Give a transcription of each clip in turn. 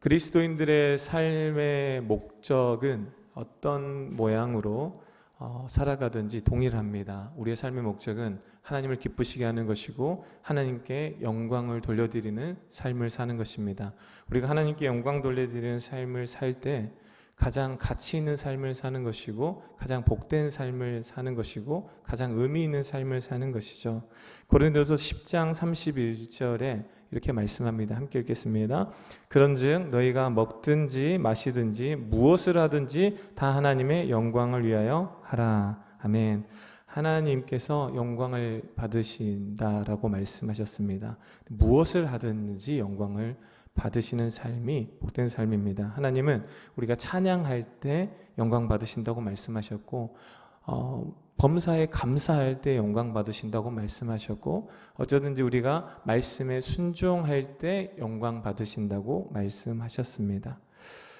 그리스도인들의 삶의 목적은 어떤 모양으로 살아가든지 동일합니다. 우리의 삶의 목적은 하나님을 기쁘시게 하는 것이고 하나님께 영광을 돌려드리는 삶을 사는 것입니다. 우리가 하나님께 영광 돌려드리는 삶을 살 때 가장 가치 있는 삶을 사는 것이고 가장 복된 삶을 사는 것이고 가장 의미 있는 삶을 사는 것이죠. 고린도서 10장 31절에 이렇게 말씀합니다. 함께 읽겠습니다. 그런즉 너희가 먹든지 마시든지 무엇을 하든지 다 하나님의 영광을 위하여 하라. 아멘. 하나님께서 영광을 받으신다라고 말씀하셨습니다. 무엇을 하든지 영광을 받으시는 삶이 복된 삶입니다. 하나님은 우리가 찬양할 때 영광 받으신다고 말씀하셨고 범사에 감사할 때 영광 받으신다고 말씀하셨고 어쩌든지 우리가 말씀에 순종할 때 영광 받으신다고 말씀하셨습니다.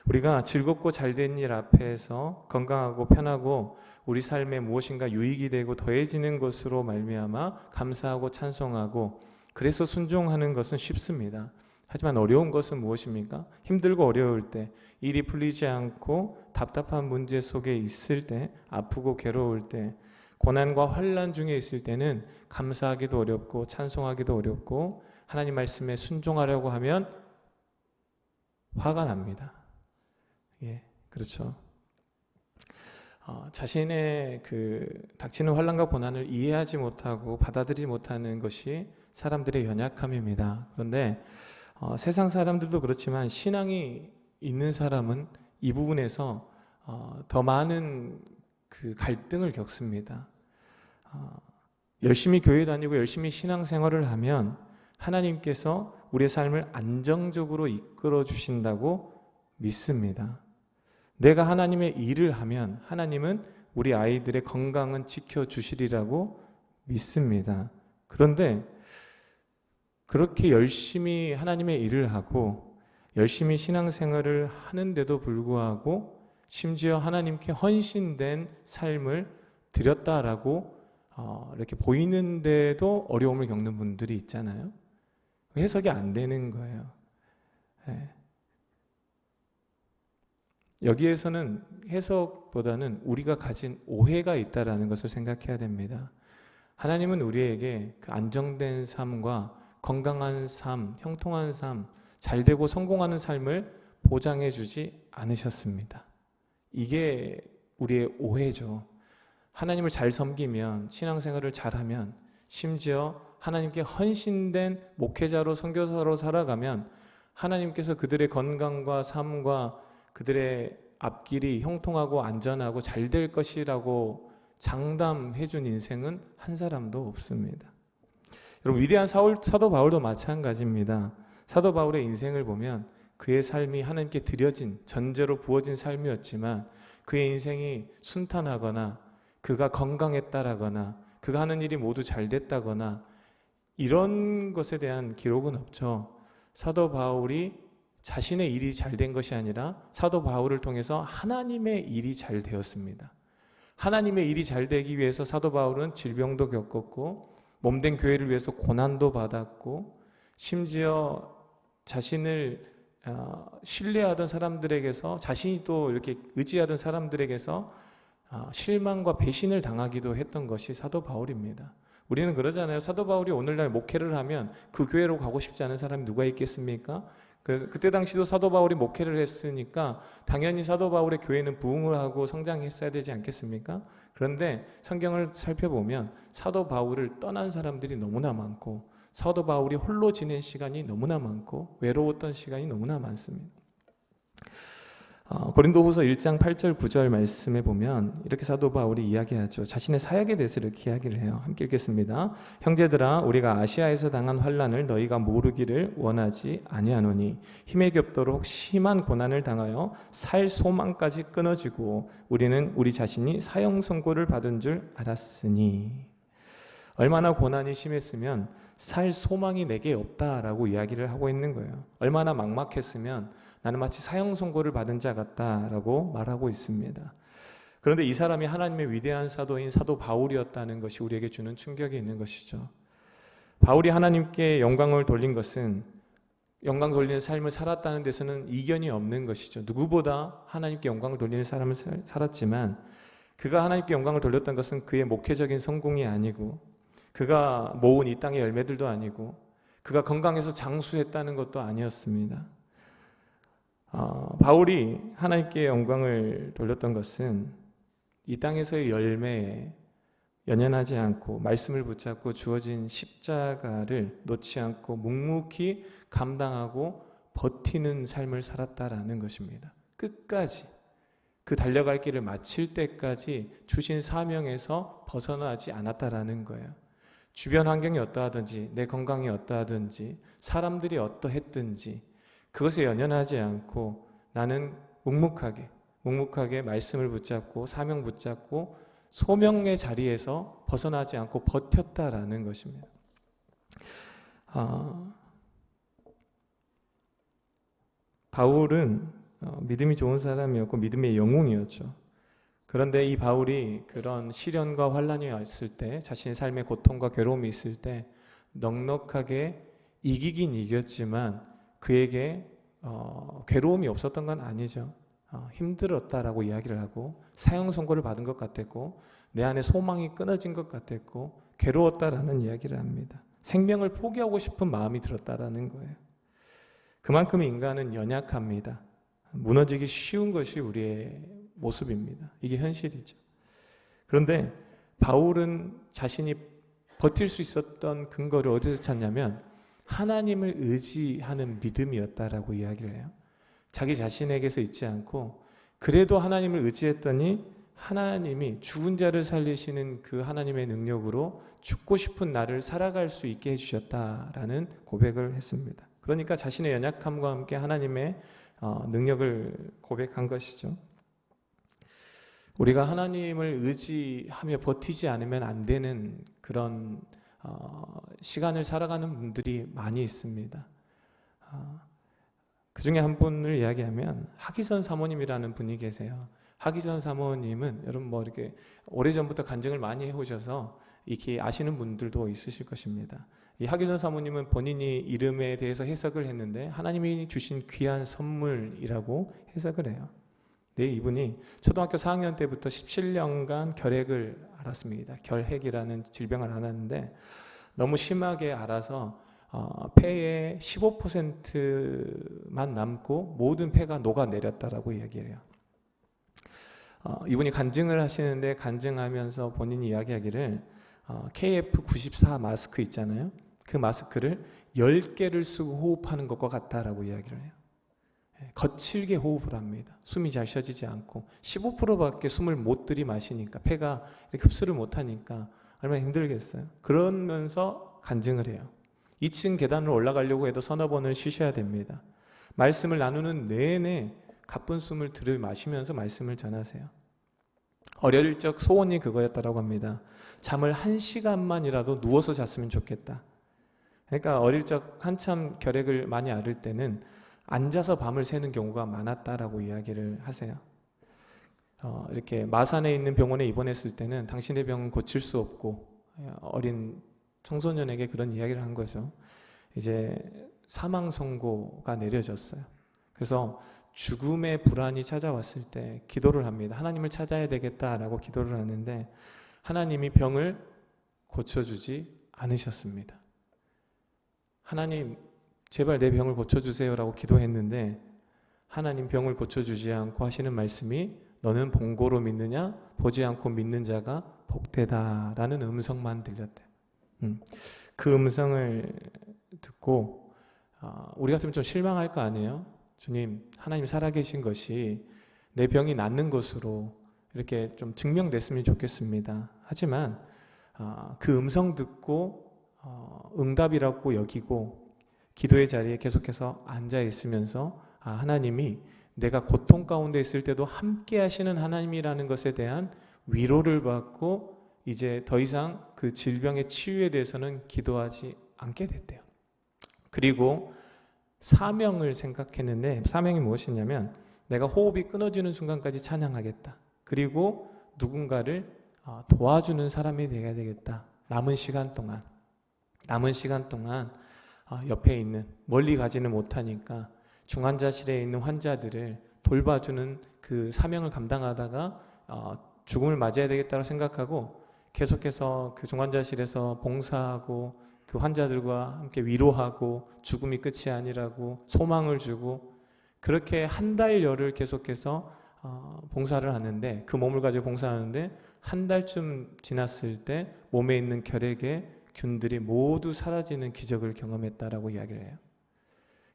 우리가 즐겁고 잘된 일 앞에서 건강하고 편하고 우리 삶에 무엇인가 유익이 되고 더해지는 것으로 말미암아 감사하고 찬송하고 그래서 순종하는 것은 쉽습니다. 하지만 어려운 것은 무엇입니까? 힘들고 어려울 때, 일이 풀리지 않고 답답한 문제 속에 있을 때, 아프고 괴로울 때, 고난과 환난 중에 있을 때는 감사하기도 어렵고 찬송하기도 어렵고 하나님 말씀에 순종하려고 하면 화가 납니다. 예, 그렇죠. 자신의 닥치는 환난과 고난을 이해하지 못하고 받아들이지 못하는 것이 사람들의 연약함입니다. 그런데 세상 사람들도 그렇지만 신앙이 있는 사람은 이 부분에서 더 많은 갈등을 겪습니다. 열심히 교회 다니고 열심히 신앙생활을 하면 하나님께서 우리의 삶을 안정적으로 이끌어 주신다고 믿습니다. 내가 하나님의 일을 하면 하나님은 우리 아이들의 건강은 지켜주시리라고 믿습니다. 그런데 그렇게 열심히 하나님의 일을 하고 열심히 신앙생활을 하는데도 불구하고 심지어 하나님께 헌신된 삶을 드렸다라고 이렇게 보이는데도 어려움을 겪는 분들이 있잖아요. 해석이 안 되는 거예요. 네. 여기에서는 해석보다는 우리가 가진 오해가 있다라는 것을 생각해야 됩니다. 하나님은 우리에게 그 안정된 삶과 건강한 삶, 형통한 삶, 잘되고 성공하는 삶을 보장해 주지 않으셨습니다. 이게 우리의 오해죠. 하나님을 잘 섬기면, 신앙생활을 잘하면, 심지어 하나님께 헌신된 목회자로 선교사로 살아가면 하나님께서 그들의 건강과 삶과 그들의 앞길이 형통하고 안전하고 잘 될 것이라고 장담해 준 인생은 한 사람도 없습니다. 여러분, 위대한 사도 바울도 마찬가지입니다. 사도 바울의 인생을 보면 그의 삶이 하나님께 드려진 전제로 부어진 삶이었지만 그의 인생이 순탄하거나 그가 건강했다라거나 그가 하는 일이 모두 잘 됐다거나 이런 것에 대한 기록은 없죠. 사도 바울이 자신의 일이 잘 된 것이 아니라 사도 바울을 통해서 하나님의 일이 잘 되었습니다. 하나님의 일이 잘 되기 위해서 사도 바울은 질병도 겪었고 몸된 교회를 위해서 고난도 받았고 심지어 자신을 신뢰하던 사람들에게서 자신이 또 이렇게 의지하던 사람들에게서 실망과 배신을 당하기도 했던 것이 사도 바울입니다. 우리는 그러잖아요. 사도 바울이 오늘날 목회를 하면 그 교회로 가고 싶지 않은 사람이 누가 있겠습니까? 그때 당시도 사도 바울이 목회를 했으니까 당연히 사도 바울의 교회는 부흥을 하고 성장했어야 되지 않겠습니까? 그런데 성경을 살펴보면 사도 바울을 떠난 사람들이 너무나 많고 사도 바울이 홀로 지낸 시간이 너무나 많고 외로웠던 시간이 너무나 많습니다. 고린도후서 1장 8절 9절 말씀에 보면 이렇게 사도 바울이 이야기하죠. 자신의 사역에 대해서 이렇게 이야기를 해요. 함께 읽겠습니다. 형제들아, 우리가 아시아에서 당한 환난을 너희가 모르기를 원하지 아니하노니 힘에 겹도록 심한 고난을 당하여 살 소망까지 끊어지고 우리는 우리 자신이 사형 선고를 받은 줄 알았으니. 얼마나 고난이 심했으면 살 소망이 내게 없다라고 이야기를 하고 있는 거예요. 얼마나 막막했으면 나는 마치 사형 선고를 받은 자 같다라고 말하고 있습니다. 그런데 이 사람이 하나님의 위대한 사도인 사도 바울이었다는 것이 우리에게 주는 충격이 있는 것이죠. 바울이 하나님께 영광을 돌린 것은 영광 돌리는 삶을 살았다는 데서는 이견이 없는 것이죠. 누구보다 하나님께 영광을 돌리는 삶을 살았지만 그가 하나님께 영광을 돌렸던 것은 그의 목회적인 성공이 아니고 그가 모은 이 땅의 열매들도 아니고 그가 건강해서 장수했다는 것도 아니었습니다. 바울이 하나님께 영광을 돌렸던 것은 이 땅에서의 열매에 연연하지 않고 말씀을 붙잡고 주어진 십자가를 놓지 않고 묵묵히 감당하고 버티는 삶을 살았다라는 것입니다. 끝까지 그 달려갈 길을 마칠 때까지 주신 사명에서 벗어나지 않았다라는 거예요. 주변 환경이 어떠하든지 내 건강이 어떠하든지 사람들이 어떠했든지 그것에 연연하지 않고 나는 묵묵하게 말씀을 붙잡고 사명 붙잡고 소명의 자리에서 벗어나지 않고 버텼다라는 것입니다. 바울은 믿음이 좋은 사람이었고 믿음의 영웅이었죠. 그런데 이 바울이 그런 시련과 환난이 왔을 때 자신의 삶의 고통과 괴로움이 있을 때 넉넉하게 이기긴 이겼지만 그에게 괴로움이 없었던 건 아니죠. 힘들었다라고 이야기를 하고 사형 선고를 받은 것 같았고 내 안에 소망이 끊어진 것 같았고 괴로웠다라는 이야기를 합니다. 생명을 포기하고 싶은 마음이 들었다라는 거예요. 그만큼 인간은 연약합니다. 무너지기 쉬운 것이 우리의 모습입니다. 이게 현실이죠. 그런데 바울은 자신이 버틸 수 있었던 근거를 어디서 찾냐면 하나님을 의지하는 믿음이었다라고 이야기를 해요. 자기 자신에게서 있지 않고 그래도 하나님을 의지했더니 하나님이 죽은 자를 살리시는 그 하나님의 능력으로 죽고 싶은 나를 살아갈 수 있게 해주셨다라는 고백을 했습니다. 그러니까 자신의 연약함과 함께 하나님의 능력을 고백한 것이죠. 우리가 하나님을 의지하며 버티지 않으면 안 되는 그런 시간을 살아가는 분들이 많이 있습니다. 그 중에 한 분을 이야기하면 하기선 사모님이라는 분이 계세요. 하기선 사모님은 여러분 이렇게 오래전부터 간증을 많이 해오셔서 이렇게 아시는 분들도 있으실 것입니다. 이 하기선 사모님은 본인이 이름에 대해서 해석을 했는데 하나님이 주신 귀한 선물이라고 해석을 해요. 네, 이분이 초등학교 4학년 때부터 17년간 결핵을 앓았습니다. 결핵이라는 질병을 앓았는데 너무 심하게 앓아서 폐의 15%만 남고 모든 폐가 녹아내렸다라고 이야기를 해요. 이분이 간증을 하시는데 간증하면서 본인이 이야기하기를 KF94 마스크 있잖아요. 그 마스크를 10개를 쓰고 호흡하는 것과 같다라고 이야기를 해요. 거칠게 호흡을 합니다. 숨이 잘 쉬어지지 않고 15%밖에 숨을 못 들이마시니까 폐가 이렇게 흡수를 못하니까 얼마나 힘들겠어요. 그러면서 간증을 해요. 2층 계단을 올라가려고 해도 서너 번을 쉬셔야 됩니다. 말씀을 나누는 내내 가쁜 숨을 들이마시면서 말씀을 전하세요. 어릴 적 소원이 그거였다라고 합니다. 잠을 1시간만이라도 누워서 잤으면 좋겠다. 그러니까 어릴 적 한참 결핵을 많이 앓을 때는 앉아서 밤을 새는 경우가 많았다라고 이야기를 하세요. 이렇게 마산에 있는 병원에 입원했을 때는 당신의 병은 고칠 수 없고 어린 청소년에게 그런 이야기를 한 거죠. 이제 사망 선고가 내려졌어요. 그래서 죽음의 불안이 찾아왔을 때 기도를 합니다. 하나님을 찾아야 되겠다라고 기도를 하는데 하나님이 병을 고쳐주지 않으셨습니다. 하나님 제발 내 병을 고쳐주세요라고 기도했는데 하나님 병을 고쳐주지 않고 하시는 말씀이 너는 본고로 믿느냐 보지 않고 믿는 자가 복되다라는 음성만 들렸대요. 그 음성을 듣고 우리 같으면 좀 실망할 거 아니에요? 주님, 하나님 살아계신 것이 내 병이 낫는 것으로 이렇게 좀 증명됐으면 좋겠습니다. 하지만 그 음성 듣고 응답이라고 여기고 기도의 자리에 계속해서 앉아 있으면서 하나님이 내가 고통 가운데 있을 때도 함께 하시는 하나님이라는 것에 대한 위로를 받고 이제 더 이상 그 질병의 치유에 대해서는 기도하지 않게 됐대요. 그리고 사명을 생각했는데 사명이 무엇이냐면 내가 호흡이 끊어지는 순간까지 찬양하겠다. 그리고 누군가를 도와주는 사람이 되어야 되겠다. 남은 시간 동안 옆에 있는, 멀리 가지는 못하니까 중환자실에 있는 환자들을 돌봐주는 그 사명을 감당하다가 죽음을 맞이해야 되겠다고 생각하고 계속해서 그 중환자실에서 봉사하고 그 환자들과 함께 위로하고 죽음이 끝이 아니라고 소망을 주고 그렇게 한 달여를 계속해서 봉사를 하는데, 그 몸을 가지고 봉사하는데 한 달쯤 지났을 때 몸에 있는 결핵의 균들이 모두 사라지는 기적을 경험했다라고 이야기를 해요.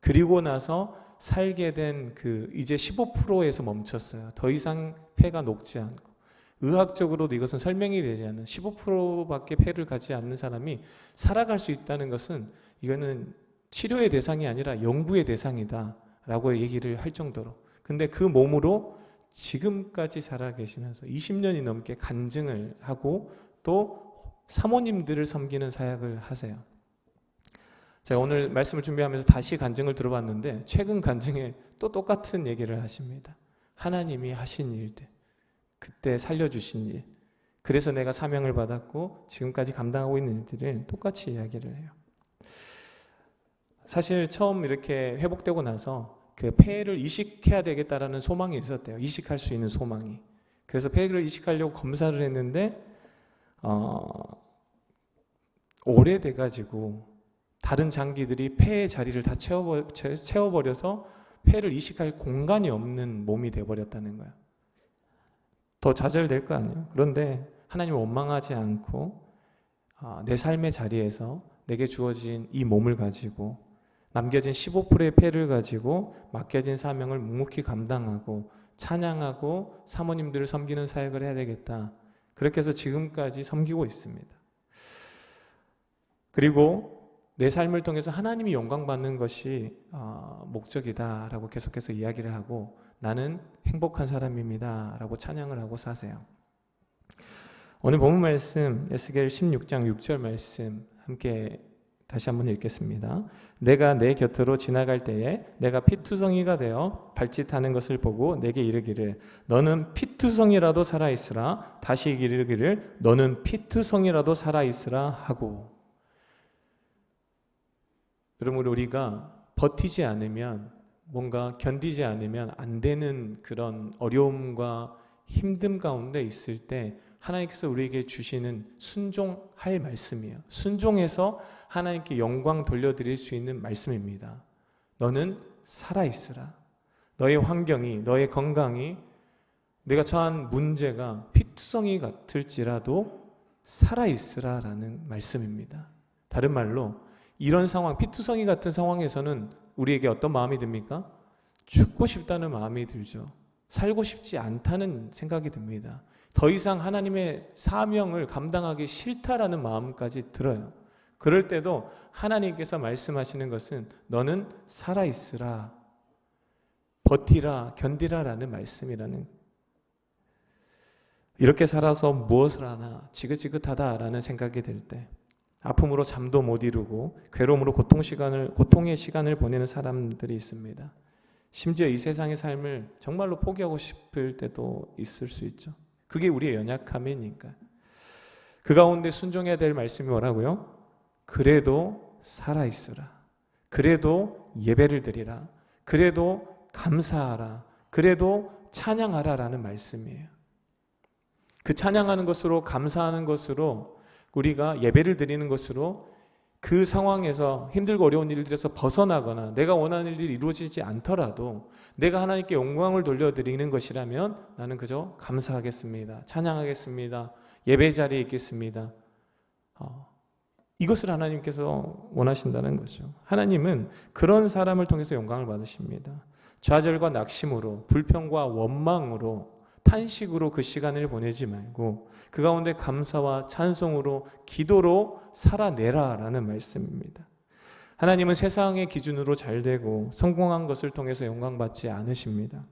그리고 나서 살게 된 그 이제 15%에서 멈췄어요. 더 이상 폐가 녹지 않고, 의학적으로도 이것은 설명이 되지 않는 15%밖에 폐를 가지 않는 사람이 살아갈 수 있다는 것은 이거는 치료의 대상이 아니라 연구의 대상이다 라고 얘기를 할 정도로, 근데 그 몸으로 지금까지 살아계시면서 20년이 넘게 간증을 하고 또 사모님들을 섬기는 사역을 하세요. 제가 오늘 말씀을 준비하면서 다시 간증을 들어봤는데 최근 간증에 또 똑같은 얘기를 하십니다. 하나님이 하신 일들, 그때 살려주신 일, 그래서 내가 사명을 받았고 지금까지 감당하고 있는 일들을 똑같이 이야기를 해요. 사실 처음 이렇게 회복되고 나서 그 폐를 이식해야 되겠다라는 소망이 있었대요. 이식할 수 있는 소망이. 그래서 폐를 이식하려고 검사를 했는데 오래돼가지고 다른 장기들이 폐의 자리를 다 채워버려서 폐를 이식할 공간이 없는 몸이 돼버렸다는 거예요. 더 좌절될 거 아니에요. 그런데 하나님을 원망하지 않고 내 삶의 자리에서 내게 주어진 이 몸을 가지고 남겨진 15%의 폐를 가지고 맡겨진 사명을 묵묵히 감당하고 찬양하고 사모님들을 섬기는 사역을 해야 되겠다. 그렇게 해서 지금까지 섬기고 있습니다. 그리고 내 삶을 통해서 하나님이 영광받는 것이 목적이다라고 계속해서 이야기를 하고 나는 행복한 사람입니다 라고 찬양을 하고 사세요. 오늘 본문 말씀 에스겔 16장 6절 말씀 함께 다시 한번 읽겠습니다. 내가 내 곁으로 지나갈 때에 내가 피투성이가 되어 발짓하는 것을 보고 내게 이르기를 너는 피투성이라도 살아있으라, 다시 이르기를 너는 피투성이라도 살아있으라 하고. 여러분, 우리가 버티지 않으면, 뭔가 견디지 않으면 안 되는 그런 어려움과 힘듦 가운데 있을 때 하나님께서 우리에게 주시는 순종할 말씀이에요. 순종해서 하나님께 영광 돌려드릴 수 있는 말씀입니다. 너는 살아있으라. 너의 환경이, 너의 건강이, 내가 처한 문제가 피투성이 같을지라도 살아있으라 라는 말씀입니다. 다른 말로 이런 상황, 피투성이 같은 상황에서는 우리에게 어떤 마음이 듭니까? 죽고 싶다는 마음이 들죠. 살고 싶지 않다는 생각이 듭니다. 더 이상 하나님의 사명을 감당하기 싫다라는 마음까지 들어요. 그럴 때도 하나님께서 말씀하시는 것은 너는 살아있으라, 버티라, 견디라 라는 말씀이라는, 이렇게 살아서 무엇을 하나 지긋지긋하다라는 생각이 들 때, 아픔으로 잠도 못 이루고 괴로움으로 고통의 시간을 보내는 사람들이 있습니다. 심지어 이 세상의 삶을 정말로 포기하고 싶을 때도 있을 수 있죠. 그게 우리의 연약함이니까. 그 가운데 순종해야 될 말씀이 뭐라고요? 그래도 살아있으라. 그래도 예배를 드리라. 그래도 감사하라. 그래도 찬양하라 라는 말씀이에요. 그 찬양하는 것으로, 감사하는 것으로, 우리가 예배를 드리는 것으로 그 상황에서 힘들고 어려운 일들에서 벗어나거나 내가 원하는 일들이 이루어지지 않더라도 내가 하나님께 영광을 돌려드리는 것이라면 나는 그저 감사하겠습니다. 찬양하겠습니다. 예배 자리에 있겠습니다. 이것을 하나님께서 원하신다는 거죠. 하나님은 그런 사람을 통해서 영광을 받으십니다. 좌절과 낙심으로, 불평과 원망으로, 탄식으로 그 시간을 보내지 말고 그 가운데 감사와 찬송으로, 기도로 살아내라 라는 말씀입니다. 하나님은 세상의 기준으로 잘되고 성공한 것을 통해서 영광받지 않으십니다.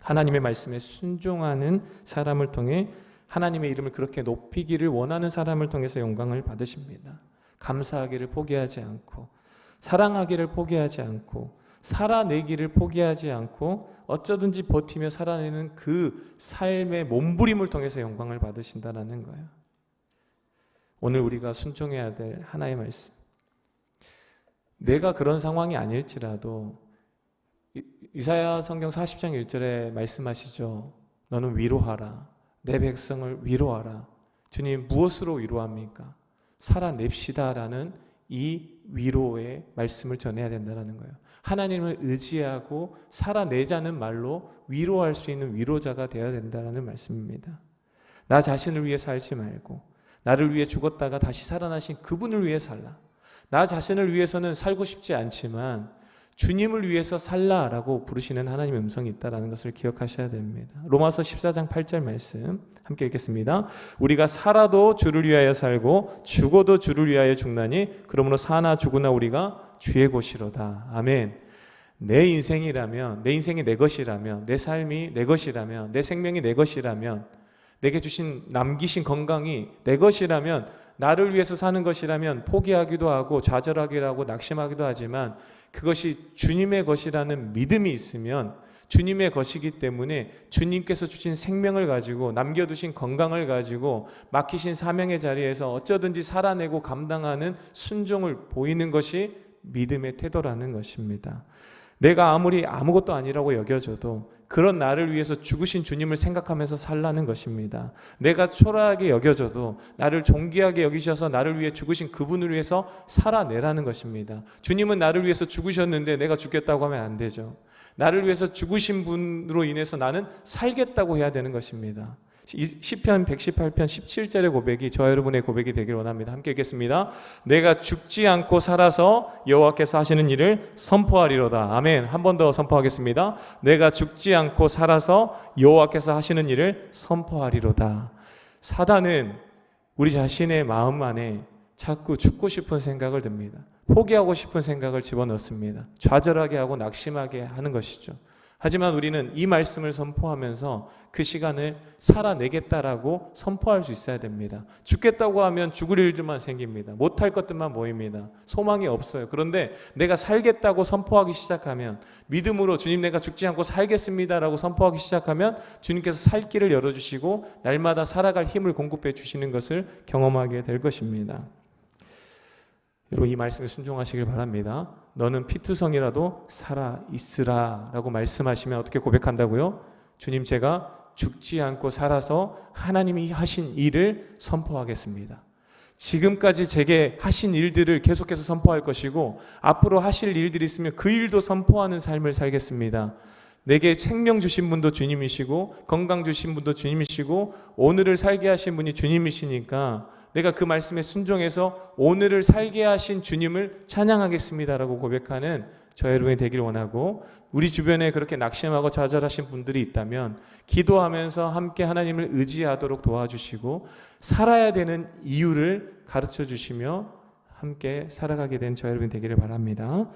하나님의 말씀에 순종하는 사람을 통해 하나님의 이름을 그렇게 높이기를 원하는 사람을 통해서 영광을 받으십니다. 감사하기를 포기하지 않고, 사랑하기를 포기하지 않고, 살아내기를 포기하지 않고 어쩌든지 버티며 살아내는 그 삶의 몸부림을 통해서 영광을 받으신다는 거예요. 오늘 우리가 순종해야 될 하나의 말씀, 내가 그런 상황이 아닐지라도 이사야 성경 40장 1절에 말씀하시죠. 너는 위로하라. 내 백성을 위로하라. 주님 무엇으로 위로합니까? 살아냅시다라는 이 위로의 말씀을 전해야 된다는 거예요. 하나님을 의지하고 살아내자는 말로 위로할 수 있는 위로자가 되어야 된다는 말씀입니다. 나 자신을 위해 살지 말고 나를 위해 죽었다가 다시 살아나신 그분을 위해 살라. 나 자신을 위해서는 살고 싶지 않지만 주님을 위해서 살라라고 부르시는 하나님의 음성이 있다는 것을 기억하셔야 됩니다. 로마서 14장 8절 말씀 함께 읽겠습니다. 우리가 살아도 주를 위하여 살고 죽어도 주를 위하여 죽나니 그러므로 사나 죽으나 우리가 주의 것이로다. 아멘. 내 인생이라면, 내 인생이 내 것이라면, 내 삶이 내 것이라면, 내 생명이 내 것이라면, 내게 주신 남기신 건강이 내 것이라면, 나를 위해서 사는 것이라면 포기하기도 하고 좌절하기도 하고 낙심하기도 하지만 그것이 주님의 것이라는 믿음이 있으면 주님의 것이기 때문에 주님께서 주신 생명을 가지고 남겨두신 건강을 가지고 맡기신 사명의 자리에서 어쩌든지 살아내고 감당하는 순종을 보이는 것이 믿음의 태도라는 것입니다. 내가 아무리 아무것도 아니라고 여겨져도 그런 나를 위해서 죽으신 주님을 생각하면서 살라는 것입니다. 내가 초라하게 여겨져도 나를 존귀하게 여기셔서 나를 위해 죽으신 그분을 위해서 살아내라는 것입니다. 주님은 나를 위해서 죽으셨는데 내가 죽겠다고 하면 안 되죠. 나를 위해서 죽으신 분으로 인해서 나는 살겠다고 해야 되는 것입니다. 시편 118편 17절의 고백이 저와 여러분의 고백이 되길 원합니다. 함께 읽겠습니다. 내가 죽지 않고 살아서 여호와께서 하시는 일을 선포하리로다. 아멘. 한 번 더 선포하겠습니다. 내가 죽지 않고 살아서 여호와께서 하시는 일을 선포하리로다. 사단은 우리 자신의 마음 안에 자꾸 죽고 싶은 생각을 듭니다. 포기하고 싶은 생각을 집어넣습니다. 좌절하게 하고 낙심하게 하는 것이죠. 하지만 우리는 이 말씀을 선포하면서 그 시간을 살아내겠다라고 선포할 수 있어야 됩니다. 죽겠다고 하면 죽을 일들만 생깁니다. 못할 것들만 보입니다. 소망이 없어요. 그런데 내가 살겠다고 선포하기 시작하면, 믿음으로 주님 내가 죽지 않고 살겠습니다라고 선포하기 시작하면 주님께서 살 길을 열어주시고 날마다 살아갈 힘을 공급해 주시는 것을 경험하게 될 것입니다. 여러분, 이 말씀에 순종하시길 바랍니다. 너는 피투성이라도 살아있으라 라고 말씀하시면 어떻게 고백한다고요? 주님, 제가 죽지 않고 살아서 하나님이 하신 일을 선포하겠습니다. 지금까지 제게 하신 일들을 계속해서 선포할 것이고 앞으로 하실 일들이 있으면 그 일도 선포하는 삶을 살겠습니다. 내게 생명 주신 분도 주님이시고 건강 주신 분도 주님이시고 오늘을 살게 하신 분이 주님이시니까 내가 그 말씀에 순종해서 오늘을 살게 하신 주님을 찬양하겠습니다라고 고백하는 저 여러분이 되길 원하고, 우리 주변에 그렇게 낙심하고 좌절하신 분들이 있다면 기도하면서 함께 하나님을 의지하도록 도와주시고 살아야 되는 이유를 가르쳐 주시며 함께 살아가게 된 저 여러분이 되기를 바랍니다.